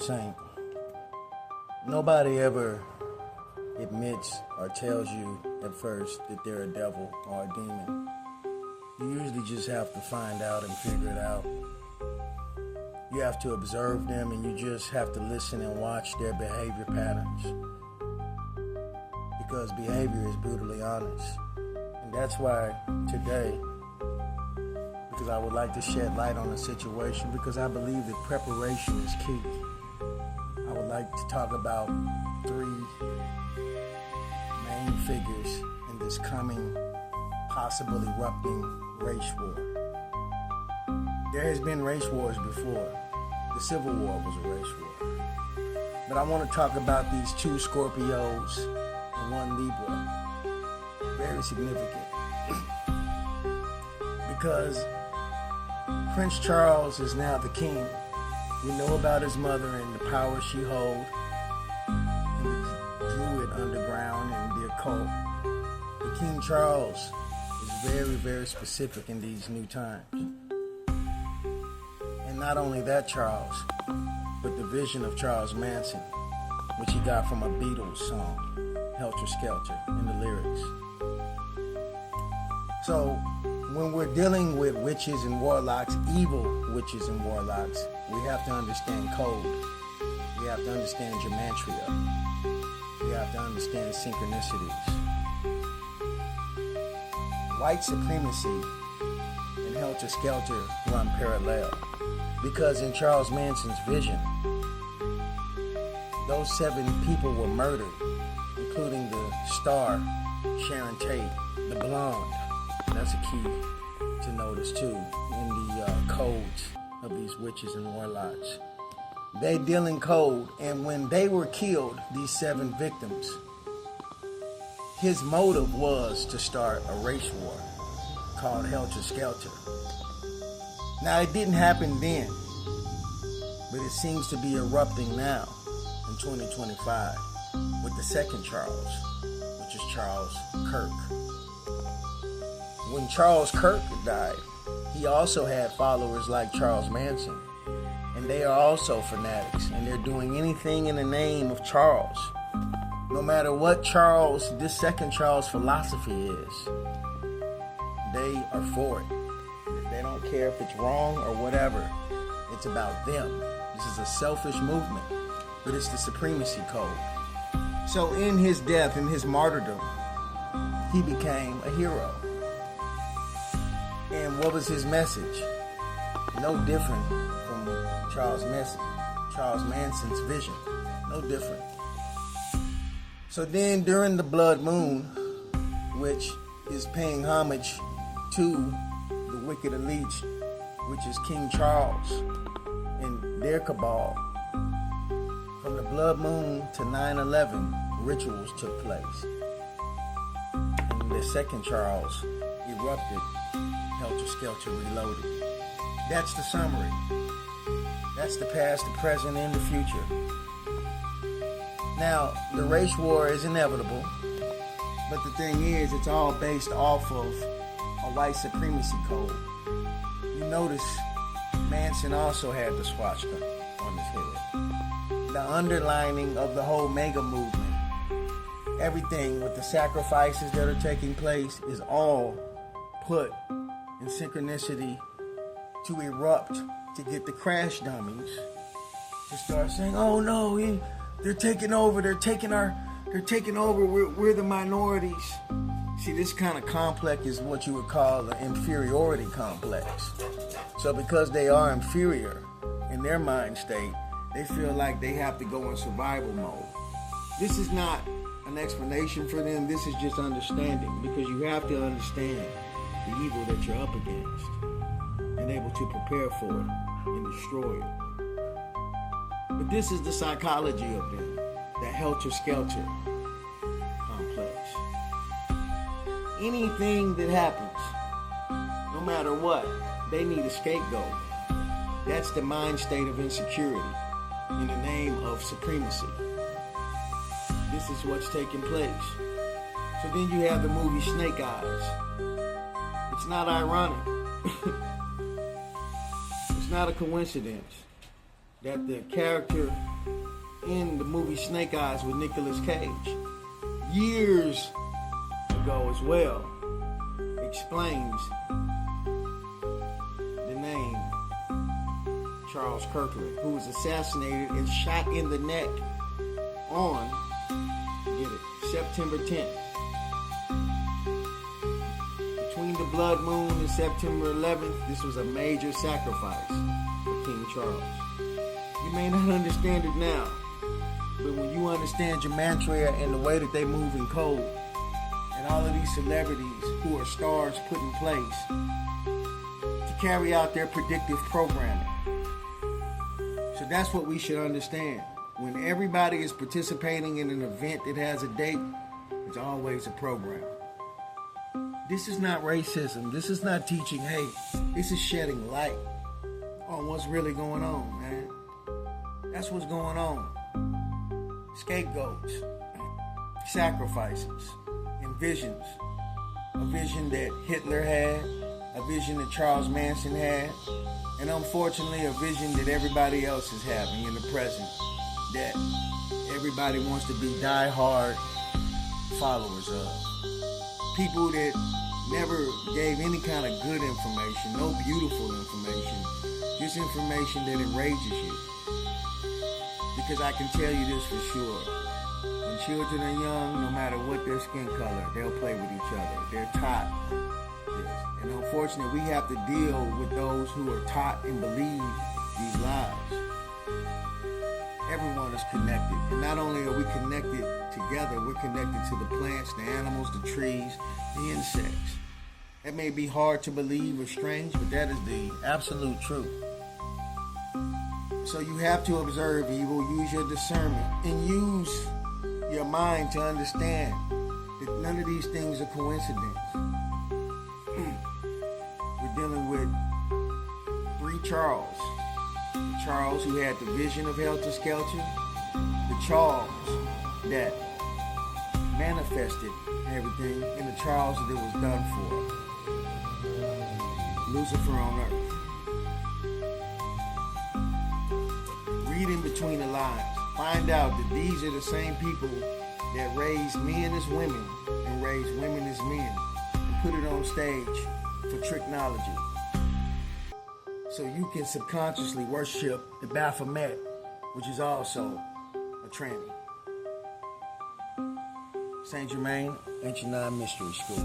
Saint, nobody ever admits or tells you at first that they're a devil or a demon. You usually just have to find out and figure it out. You have to observe them, and you just have to listen and watch their behavior patterns. Because behavior is brutally honest. And that's why today, because I would like to shed light on the situation, because I believe that preparation is key. I would like to talk about three main figures in this coming, possible erupting race war. There has been race wars before. The Civil War was a race war. But I want to talk about these two Scorpios and one Libra. Very significant. Because Prince Charles is now the king. We know about his mother and the power she holds in the Druid underground and the occult. But King Charles is very, very specific in these new times. And not only that Charles, but the Vision of Charlie Manson, which he got from a Beatles song, Helter, Skelter, in the lyrics. So, when we're dealing with witches and warlocks, evil witches and warlocks, we have to understand code. We have to understand gematria. We have to understand synchronicities. White supremacy and Helter Skelter run parallel. Because in Charles Manson's vision, those 7 people were murdered, including the star, Sharon Tate, the blonde. That's a key to notice too in the codes of these witches and warlocks. They deal in code, and when they were killed, these 7 victims, his motive was to start a race war called Helter Skelter. Now, it didn't happen then, but it seems to be erupting now in 2025 with the second Charles, which is Charles Kirk. When Charles Kirk died, he also had followers like Charles Manson, and they are also fanatics, and they're doing anything in the name of Charles. No matter what this second Charles philosophy is, they are for it. They don't care if it's wrong or whatever. It's about them. This is a selfish movement, but it's the supremacy code. So in his death, in his martyrdom, he became a hero. And what was his message? No different from Charles Manson's vision. No different. So then during the blood moon, which is paying homage to the wicked elite, which is King Charles and their cabal, from the blood moon to 9/11, rituals took place. And the second Charles erupted, Helter Skelter Reloaded. That's the summary. That's the past, the present, and the future. Now, the race war is inevitable, but the thing is, it's all based off of a white supremacy code. You notice Manson also had the swastika on his head. The underlining of the whole mega movement, everything with the sacrifices that are taking place is all put in synchronicity to erupt, to get the crash dummies to start saying, oh no, they're taking over, they're taking over, we're the minorities. See, this kind of complex is what you would call an inferiority complex. So because they are inferior in their mind state, they feel like they have to go in survival mode. This is not an explanation for them, this is just understanding, because you have to understand the evil that you're up against and able to prepare for it and destroy it. But this is the psychology of them, the Helter Skelter complex. Anything that happens, no matter what, they need a scapegoat. That's the mind state of insecurity in the name of supremacy. This is what's taking place. So then you have the movie Snake Eyes. It's not ironic. It's not a coincidence that the character in the movie Snake Eyes with Nicolas Cage, years ago as well, explains the name Charles Kirkland, who was assassinated and shot in the neck on, get it, September 10th. Between the blood moon and September 11th, this was a major sacrifice for King Charles. You may not understand it now, but when you understand gematria and the way that they move in code, and all of these celebrities who are stars put in place to carry out their predictive programming. So that's what we should understand. When everybody is participating in an event that has a date, it's always a program. This is not racism. This is not teaching hate. This is shedding light on what's really going on, man. That's what's going on. Scapegoats, sacrifices, and visions. A vision that Hitler had, a vision that Charles Manson had, and unfortunately a vision that everybody else is having in the present, that everybody wants to be die-hard followers of. People that never gave any kind of good information, no beautiful information, just information that enrages you. Because I can tell you this for sure. When children are young, no matter what their skin color, they'll play with each other. They're taught this. And unfortunately, we have to deal with those who are taught and believe these lies. Everyone is connected. And not only are we connected together, we're connected to the plants, the animals, the trees, the insects. That may be hard to believe or strange, but that is the absolute truth. So you have to observe evil, use your discernment, and use your mind to understand that none of these things are coincidence. We're dealing with three Charles. The Charles who had the vision of Helter, Skelter, the Charles that manifested everything, and the Charles that it was done for. Lucifer on earth. Read in between the lines. Find out that these are the same people that raise men as women and raise women as men and put it on stage for technology. So you can subconsciously worship the Baphomet, which is also a tranny. Saint Germain, Ancient Nine Mystery School.